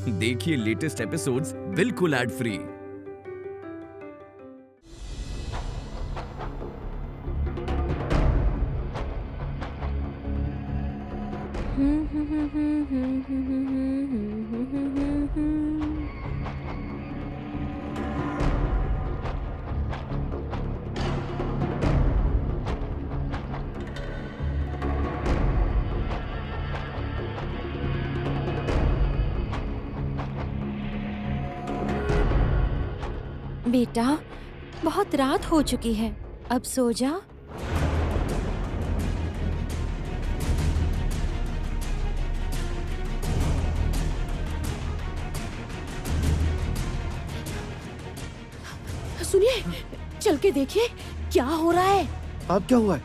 देखिए latest episodes बिल्कुल ad free. बेटा, बहुत रात हो चुकी है, अब सो जा। सुनिए, चल के देखिए क्या हो रहा है। अब क्या हुआ है?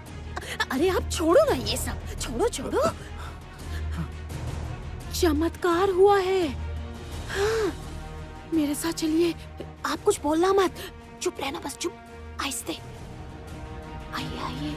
अरे आप छोड़ो ना ये सब, छोड़ो छोड़ो। चमत्कार हुआ है। हाँ, मेरे साथ चलिए। आप कुछ बोलना मत, चुप रहना बस, चुप, आहिस्ते। आइए आइए।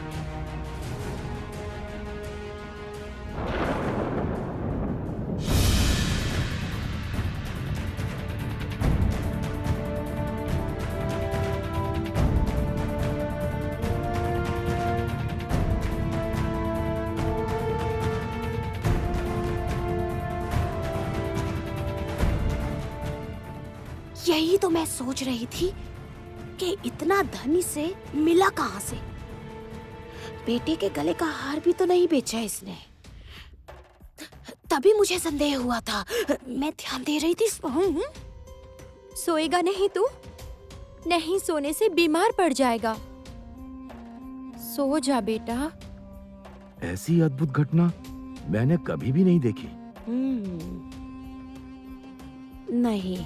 यही तो मैं सोच रही थी कि इतना धन इसे मिला कहाँ से। बेटे के गले का हार भी तो नहीं बेचा इसने। तभी मुझे संदेह हुआ था, मैं ध्यान दे रही थी। सोएगा नहीं तू? नहीं सोने से बीमार पड़ जाएगा। सो जा बेटा। ऐसी अद्भुत घटना मैंने कभी भी नहीं देखी। नहीं,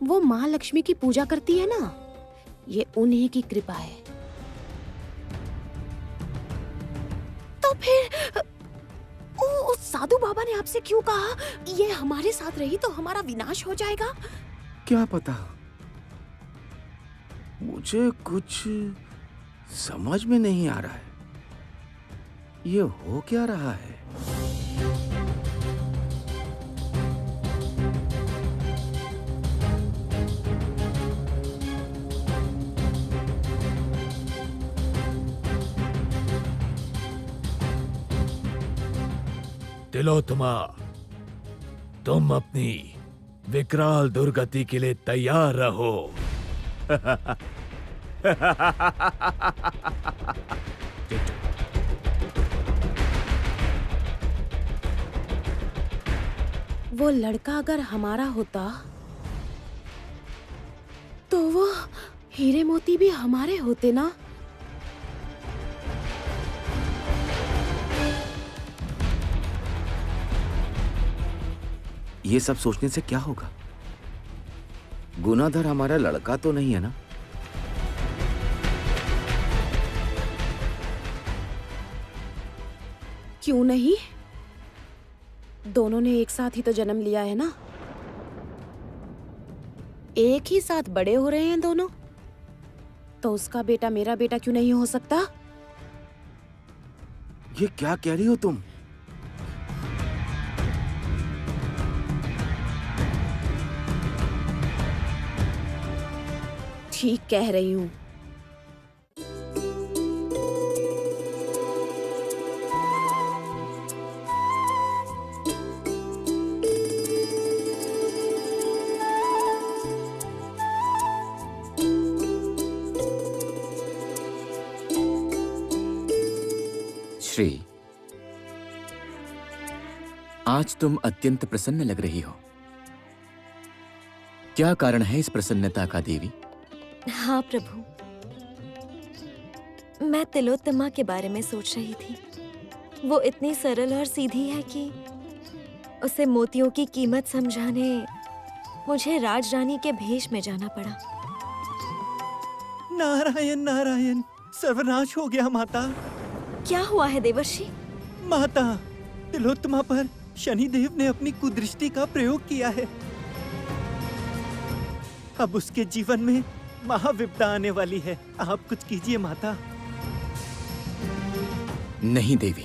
वो माँ लक्ष्मी की पूजा करती है ना, ये उन्हीं की कृपा है। तो फिर उस साधु बाबा ने आपसे क्यों कहा ये हमारे साथ रही तो हमारा विनाश हो जाएगा? क्या पता, मुझे कुछ समझ में नहीं आ रहा है। ये हो क्या रहा है? तिलोत्तमा, तुम अपनी विकराल दुर्गति के लिए तैयार रहो। वो लड़का अगर हमारा होता तो वो हीरे मोती भी हमारे होते ना। ये सब सोचने से क्या होगा? गुनाधर हमारा लड़का तो नहीं है ना? क्यों नहीं? दोनों ने एक साथ ही तो जन्म लिया है ना। एक ही साथ बड़े हो रहे हैं दोनों, तो उसका बेटा मेरा बेटा क्यों नहीं हो सकता? ये क्या कह रही हो तुम? ठीक कह रही हूँ। श्री, आज तुम अत्यंत प्रसन्न लग रही हो। क्या कारण है इस प्रसन्नता का देवी? हाँ प्रभु, मैं तिलोत्तमा के बारे में सोच रही थी। वो इतनी सरल और सीधी है कि उसे मोतियों की कीमत समझाने मुझे राजरानी के भेष में जाना पड़ा। नारायण नारायण, सर्वनाश हो गया माता। क्या हुआ है देवर्षि? माता, तिलोत्तमा पर शनिदेव ने अपनी कुदृष्टि का प्रयोग किया है। अब उसके जीवन में महाविपदा आने वाली है। आप कुछ कीजिए माता। नहीं देवी,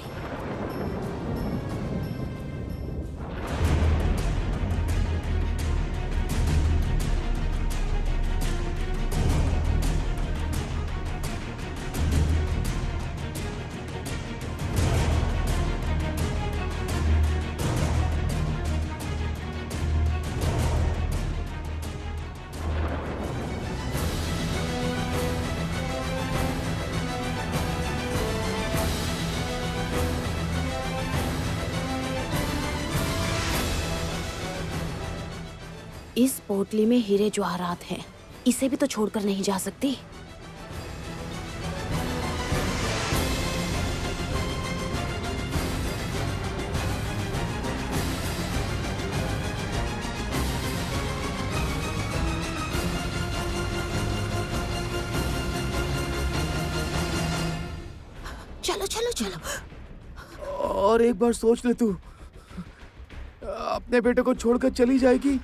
इस पोटली में हीरे जवाहरात हैं। इसे भी तो छोड़कर नहीं जा सकती। चलो चलो चलो। और एक बार सोच ले, तू अपने बेटे को छोड़कर चली जाएगी।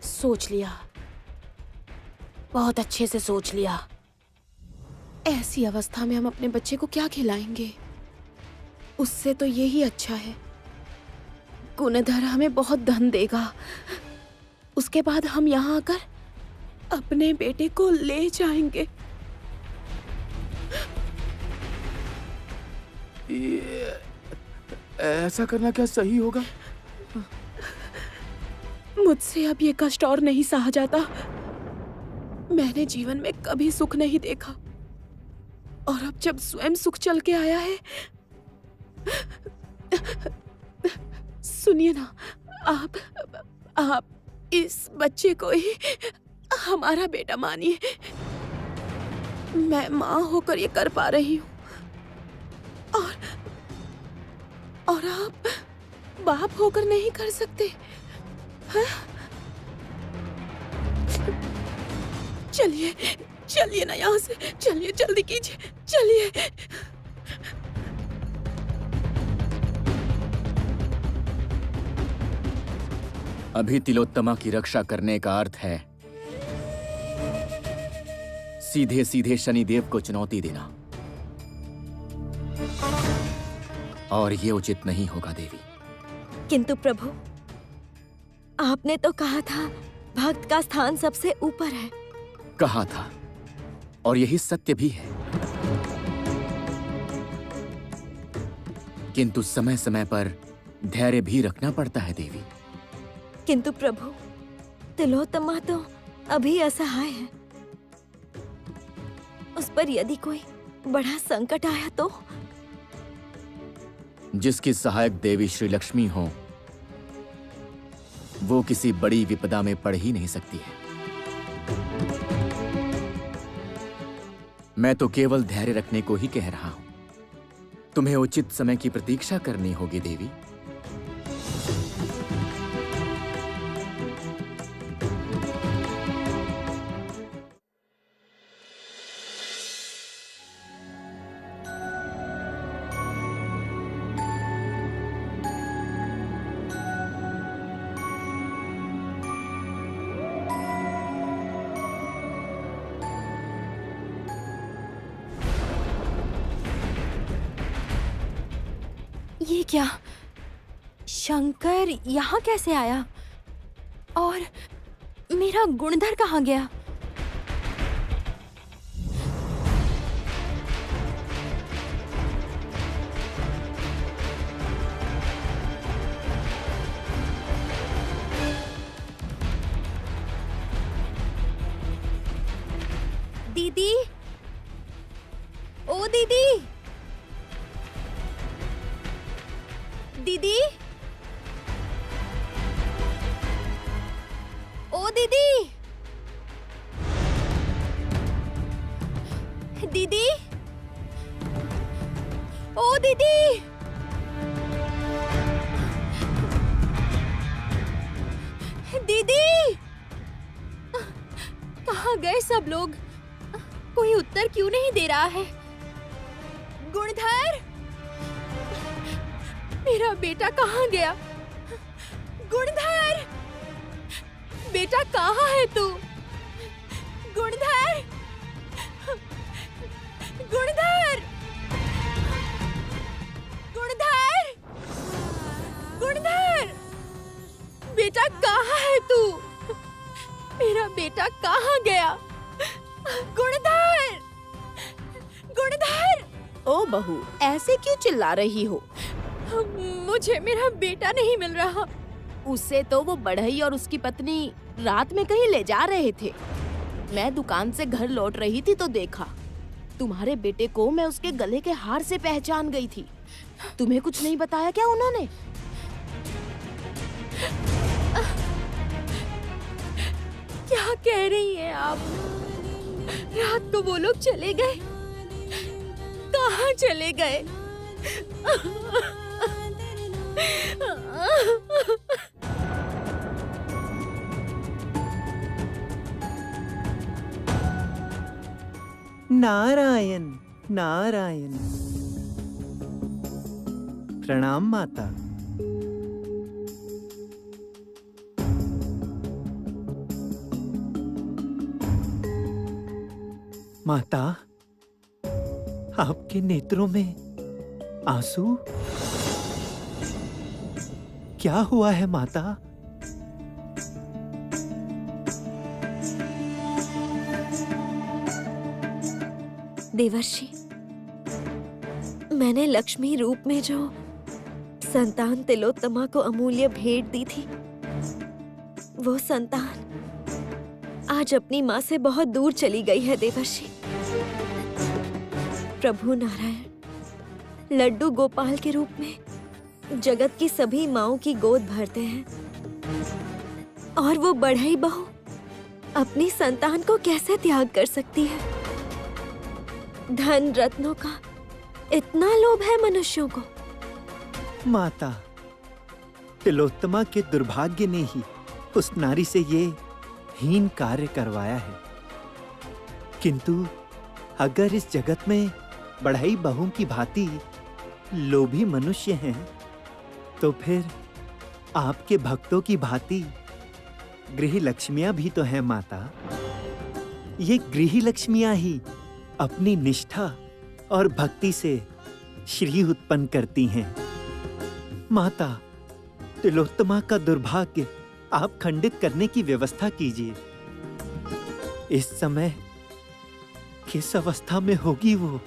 सोच लिया, बहुत अच्छे से सोच लिया। ऐसी अवस्था में हम अपने बच्चे को क्या खिलाएंगे? उससे तो यही अच्छा है, गुणधर हमें बहुत धन देगा। उसके बाद हम यहाँ आकर अपने बेटे को ले जाएंगे। ऐसा करना क्या सही होगा? मुझसे अब ये कष्ट और नहीं सहा जाता। मैंने जीवन में कभी सुख नहीं देखा, और अब जब स्वयं सुख चल के आया है। सुनिए ना, आप इस बच्चे को ही हमारा बेटा मानिए। मैं माँ होकर ये कर पा रही हूँ, और आप बाप होकर नहीं कर सकते। हाँ? चलिए चलिए ना यहाँ से, चलिए, जल्दी कीजिए, चलिए। अभी तिलोत्तमा की रक्षा करने का अर्थ है सीधे सीधे शनिदेव को चुनौती देना, और ये उचित नहीं होगा देवी। किंतु प्रभु, आपने तो कहा था भक्त का स्थान सबसे ऊपर है। कहा था, और यही सत्य भी है। किंतु समय समय पर धैर्य भी रखना पड़ता है देवी। किंतु प्रभु, तिलोत्तमा तो अभी असहाय है। उस पर यदि कोई बड़ा संकट आया तो? जिसकी सहायक देवी श्री लक्ष्मी हो, वो किसी बड़ी विपदा में पड़ ही नहीं सकती है। मैं तो केवल धैर्य रखने को ही कह रहा हूं। तुम्हें उचित समय की प्रतीक्षा करनी होगी देवी। ये क्या? शंकर यहाँ कैसे आया? और मेरा गुणधर कहाँ गया? दीदी, ओ दीदी, दीदी, ओ दीदी, दीदी, ओ दीदी, दीदी, कहाँ गए सब लोग? कोई उत्तर क्यों नहीं दे रहा है? गुणधर, मेरा बेटा कहाँ गया? गुणधर, बेटा कहाँ है तू? गुणधर, गुणधर, गुणधर, गुणधर, बेटा कहाँ है तू? मेरा बेटा कहाँ गया? गुणधर, गुणधर! ओ बहू, ऐसे क्यों चिल्ला रही हो? मुझे मेरा बेटा नहीं मिल रहा। उसे तो वो बढ़ई और उसकी पत्नी रात में कहीं ले जा रहे थे। मैं दुकान से घर लौट रही थी तो देखा। तुम्हारे बेटे को मैं उसके गले के हार से पहचान गई थी। तुम्हें कुछ नहीं बताया क्या उन्होंने? कह रही हैं आप? रात को वो लोग चले गए, कहाँ चले गए? नारायण नारायण। प्रणाम माता। माता, आपके नेत्रों में आंसू? क्या हुआ है माता? देवर्षि, मैंने लक्ष्मी रूप में जो संतान तिलोत्तमा को अमूल्य भेंट दी थी, वो संतान आज अपनी माँ से बहुत दूर चली गई है देवर्षि। प्रभु नारायण लड्डू गोपाल के रूप में जगत की सभी माँओं की गोद भरते हैं, और वो बढ़ई बहू अपनी संतान को कैसे त्याग कर सकती है? धन रत्नों का इतना लोभ है मनुष्यों को। माता, तिलोत्तमा के दुर्भाग्य ने ही उस नारी से ये हीन कार्य करवाया है। किंतु अगर इस जगत में बढ़ई बहू की भांति लोभी मनुष्य हैं, तो फिर आपके भक्तों की भांति गृह लक्ष्मियां भी तो हैं माता। ये गृह लक्ष्मियां ही अपनी निष्ठा और भक्ति से श्री उत्पन्न करती हैं। माता, तिलोत्तमा का दुर्भाग्य आप खंडित करने की व्यवस्था कीजिए। इस समय किस अवस्था में होगी वो?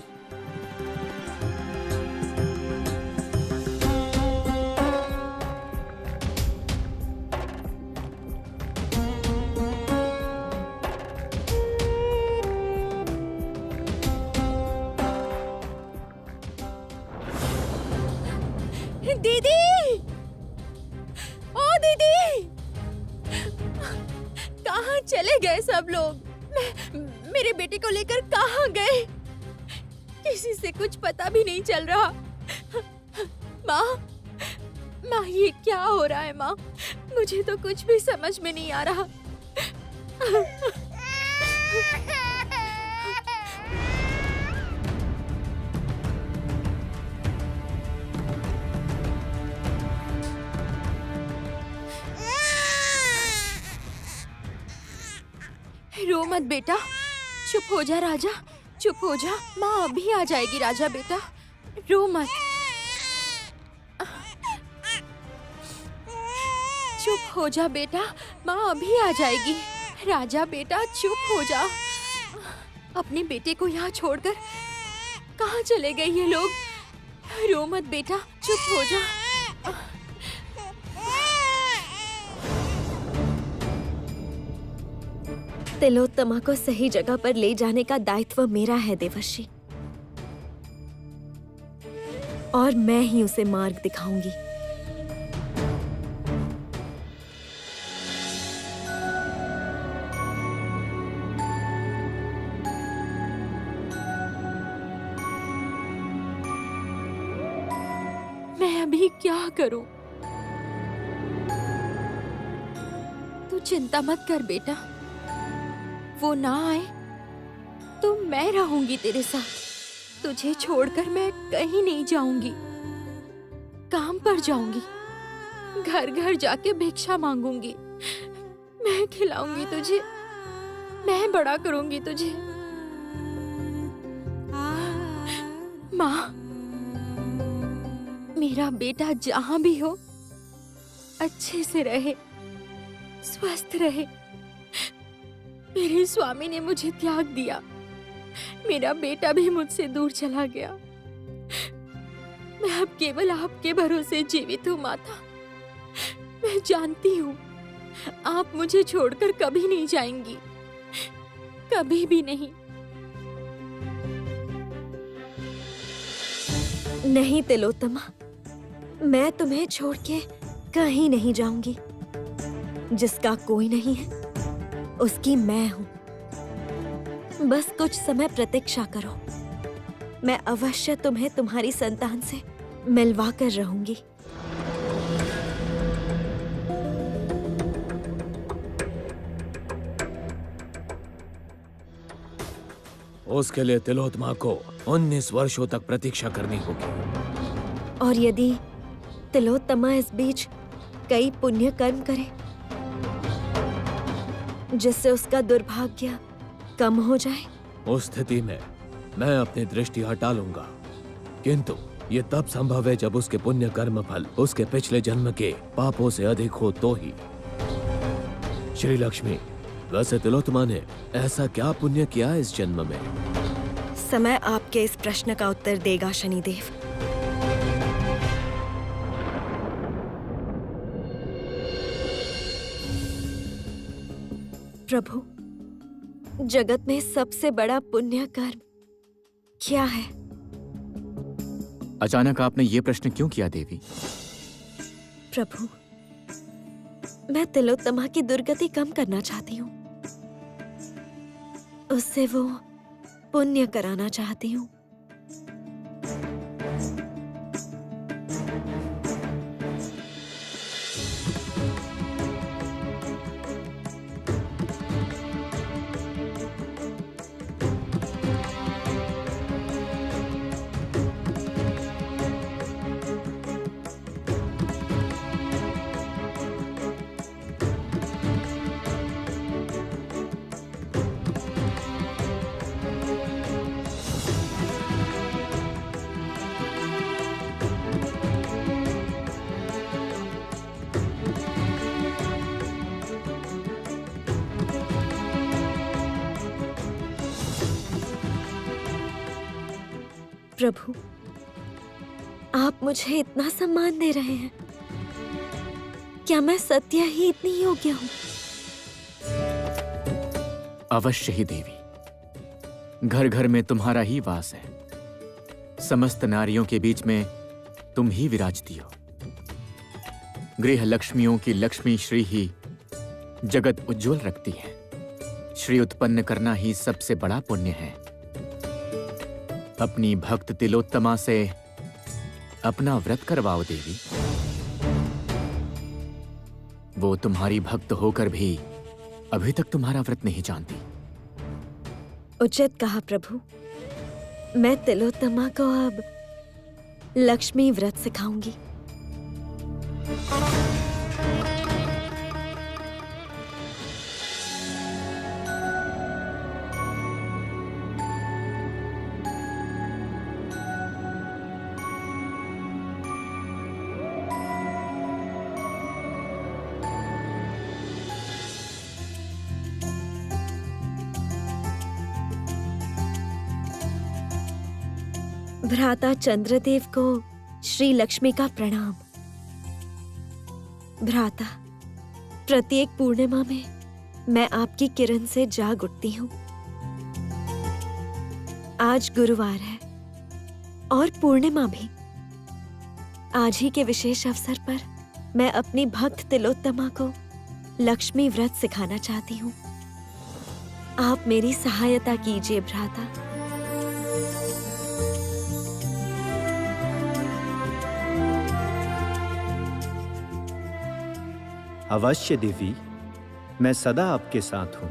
दीदी! ओ दीदी! कहाँ चले गए सब लोग? मेरे बेटे को लेकर कहाँ गए? किसी से कुछ पता भी नहीं चल रहा। माँ, ये क्या हो रहा है माँ? मुझे तो कुछ भी समझ में नहीं आ रहा। रो मत बेटा, चुप हो जा राजा, चुप हो जा। माँ अभी आ जाएगी राजा बेटा, रो मत। चुप हो जा बेटा, माँ अभी आ जाएगी। राजा बेटा चुप हो जा। अपने बेटे को यहाँ छोड़कर कहाँ चले गए ये लोग? रो मत बेटा, चुप हो जा। तिलोत्तमा को सही जगह पर ले जाने का दायित्व मेरा है देवर्षि, और मैं ही उसे मार्ग दिखाऊंगी। मैं अभी क्या करूं? तू चिंता मत कर बेटा, वो ना आए तो मैं रहूंगी तेरे साथ। तुझे छोड़कर मैं कहीं नहीं जाऊंगी। काम पर जाऊंगी, घर घर जाके भिक्षा मांगूंगी। मैं खिलाऊंगी तुझे, मैं बड़ा करूंगी तुझे। माँ, मेरा बेटा जहां भी हो अच्छे से रहे, स्वस्थ रहे। मेरे स्वामी ने मुझे त्याग दिया, मेरा बेटा भी मुझसे दूर चला गया। मैं अब केवल आपके भरोसे जीवित हूँ माता। मैं जानती हूँ आप मुझे छोड़कर कभी नहीं जाएंगी, कभी भी नहीं। नहीं तिलोत्तमा, मैं तुम्हें छोड़ के कहीं नहीं जाऊंगी। जिसका कोई नहीं है उसकी मैं हूँ। बस कुछ समय प्रतीक्षा करो, मैं अवश्य तुम्हें तुम्हारी संतान से मिलवा कर रहूंगी। उसके लिए तिलोत्तमा को 19 वर्षों तक प्रतीक्षा करनी होगी। और यदि तिलोत्तमा इस बीच कई पुण्य कर्म करे जिससे उसका दुर्भाग्य कम हो जाए, उस स्थिति में मैं अपनी दृष्टि हटा लूंगा, किंतु ये तब संभव है जब उसके पुण्य कर्म फल उसके पिछले जन्म के पापों से अधिक हो तो ही। श्री लक्ष्मी, वैसे तिलोत्तमा ने ऐसा क्या पुण्य किया इस जन्म में? समय आपके इस प्रश्न का उत्तर देगा शनिदेव। प्रभु, जगत में सबसे बड़ा पुण्य कर्म क्या है? अचानक आपने ये प्रश्न क्यों किया देवी? प्रभु, मैं तिलोत्तमा की दुर्गति कम करना चाहती हूँ, उससे वो पुण्य कराना चाहती हूँ। प्रभु, आप मुझे इतना सम्मान दे रहे हैं, क्या मैं सत्य ही इतनी योग्य हूँ? अवश्य ही देवी, घर घर में तुम्हारा ही वास है। समस्त नारियों के बीच में तुम ही विराजती हो। गृह लक्ष्मियों की लक्ष्मी श्री ही जगत उज्जवल रखती है। श्री उत्पन्न करना ही सबसे बड़ा पुण्य है। अपनी भक्त तिलोत्तमा से अपना व्रत करवाओ देवी। वो तुम्हारी भक्त होकर भी अभी तक तुम्हारा व्रत नहीं जानती। उचित कहा प्रभु, मैं तिलोत्तमा को अब लक्ष्मी व्रत सिखाऊंगी। भ्राता चंद्रदेव को श्री लक्ष्मी का प्रणाम। भ्राता, प्रत्येक पूर्णिमा में मैं आपकी किरण से जाग उठती हूँ। आज गुरुवार है और पूर्णिमा भी। आज ही के विशेष अवसर पर मैं अपनी भक्त तिलोत्तमा को लक्ष्मी व्रत सिखाना चाहती हूँ। आप मेरी सहायता कीजिए भ्राता। अवश्य देवी, मैं सदा आपके साथ हूं।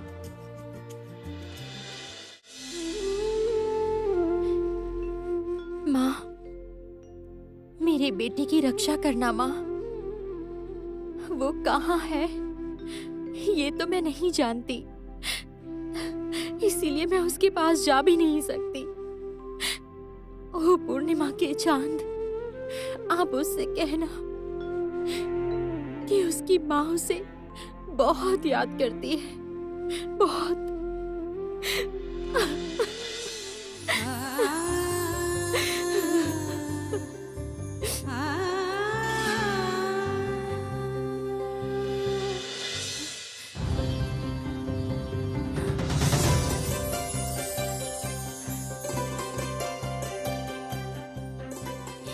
माँ, मेरे बेटे की रक्षा करना माँ। वो कहाँ है ये तो मैं नहीं जानती, इसीलिए मैं उसके पास जा भी नहीं सकती। ओ पूर्णिमा के चांद, आप उससे कहना कि उसकी माँ उसे बहुत याद करती है, बहुत।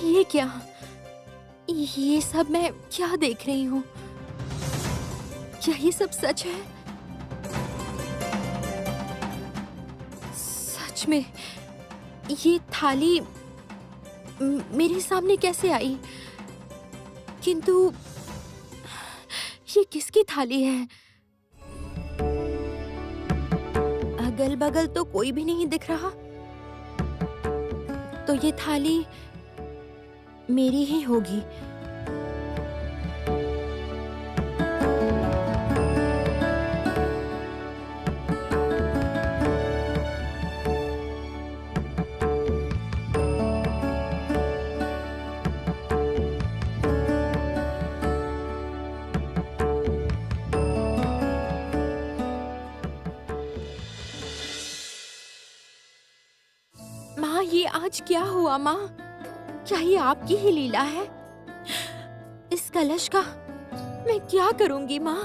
ये क्या, ये सब मैं क्या देख रही हूँ? क्या ये सब सच है? सच में ये थाली मेरे सामने कैसे आई? किंतु ये किसकी थाली है? अगल बगल तो कोई भी नहीं दिख रहा, तो ये थाली मेरी ही होगी। माँ, ये आज क्या हुआ माँ? क्या ये आपकी ही लीला है? इस कलश का मैं क्या करूंगी माँ?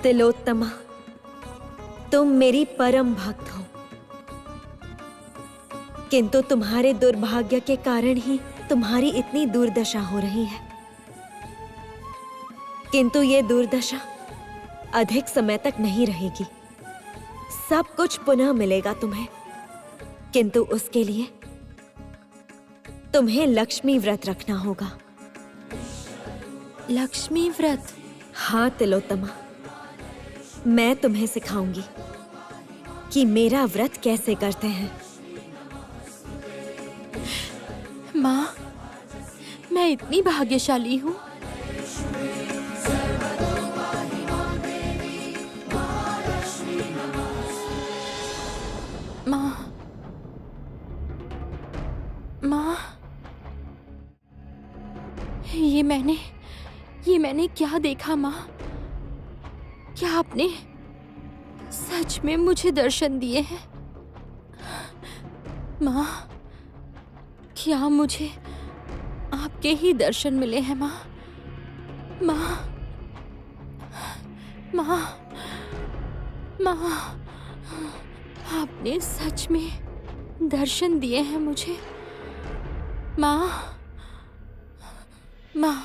तिलोत्तमा, तुम मेरी परम भक्त हो, किंतु तुम्हारे दुर्भाग्य के कारण ही तुम्हारी इतनी दुर्दशा हो रही है। किंतु ये दुर्दशा अधिक समय तक नहीं रहेगी। सब कुछ पुनः मिलेगा तुम्हें, किंतु उसके लिए तुम्हें लक्ष्मी व्रत रखना होगा। लक्ष्मी व्रत? हाँ तिलोत्तमा, मैं तुम्हें सिखाऊंगी कि मेरा व्रत कैसे करते हैं। माँ, मैं इतनी भाग्यशाली हूँ। माँ, माँ, ये मैंने क्या देखा माँ? क्या आपने सच में मुझे दर्शन दिए हैं? माँ, क्या मुझे आपके ही दर्शन मिले हैं माँ? माँ, माँ, माँ, आपने सच में दर्शन दिए हैं मुझे? माँ, माँ।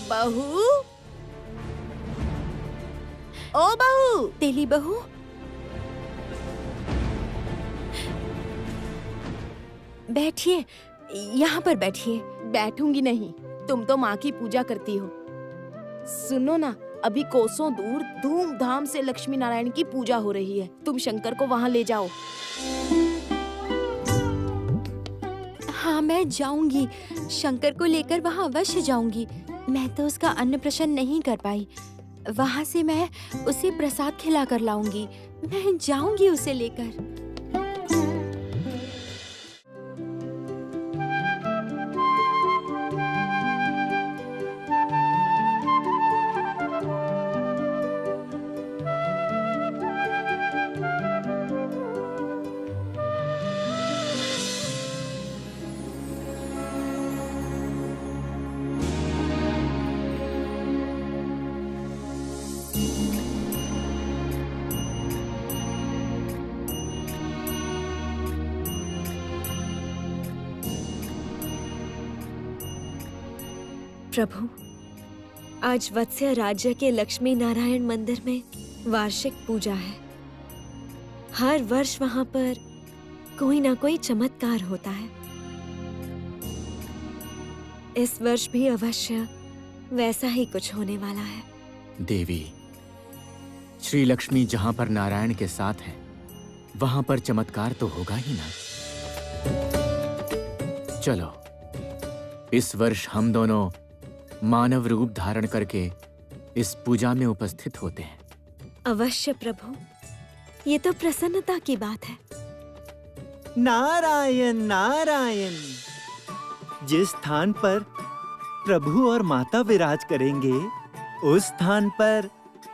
बहू, ओ बहू, तेली बहू, बैठिए, यहाँ पर बैठिए। बैठूंगी नहीं, तुम तो माँ की पूजा करती हो। सुनो ना, अभी कोसों दूर धूमधाम से लक्ष्मी नारायण की पूजा हो रही है। तुम शंकर को वहाँ ले जाओ। हाँ, मैं जाऊंगी, शंकर को लेकर वहाँ अवश्य जाऊंगी। मैं तो उसका अन्न प्रशन नहीं कर पाई, वहाँ से मैं उसे प्रसाद खिला कर लाऊंगी। मैं जाऊंगी उसे लेकर। प्रभु, आज वत्स्य राज्य के लक्ष्मी नारायण मंदिर में वार्षिक पूजा है। हर वर्ष वहां पर कोई ना कोई चमत्कार होता है। इस वर्ष भी अवश्य वैसा ही कुछ होने वाला है। देवी, श्री लक्ष्मी जहां पर नारायण के साथ है, वहां पर चमत्कार तो होगा ही ना। चलो, इस वर्ष हम दोनों मानव रूप धारण करके इस पूजा में उपस्थित होते हैं। अवश्य प्रभु, ये तो प्रसन्नता की बात है। नारायण नारायण। जिस स्थान पर प्रभु और माता विराज करेंगे, उस स्थान पर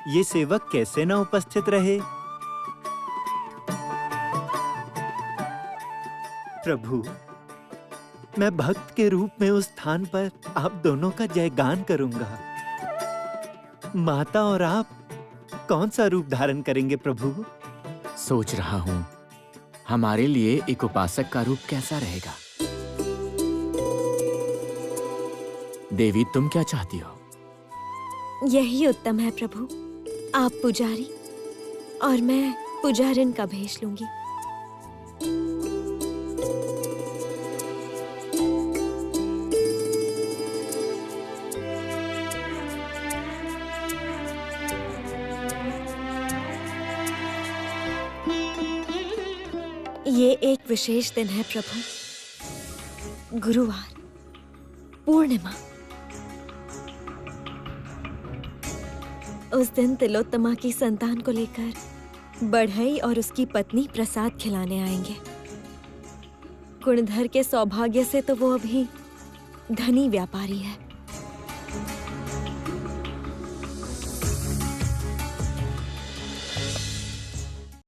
ये सेवक कैसे न उपस्थित रहे। प्रभु, मैं भक्त के रूप में उस स्थान पर आप दोनों का जयगान करूंगा। माता और आप कौन सा रूप धारण करेंगे प्रभु? सोच रहा हूं, हमारे लिए एक उपासक का रूप कैसा रहेगा। देवी, तुम क्या चाहती हो? यही उत्तम है प्रभु। आप पुजारी और मैं पुजारिन का भेष लूंगी। ये एक विशेष दिन है प्रभु, गुरुवार, पूर्णिमा। उस दिन तिलोत्तमा की संतान को लेकर बढ़ई और उसकी पत्नी प्रसाद खिलाने आएंगे। गुणधर के सौभाग्य से तो वो अभी धनी व्यापारी है।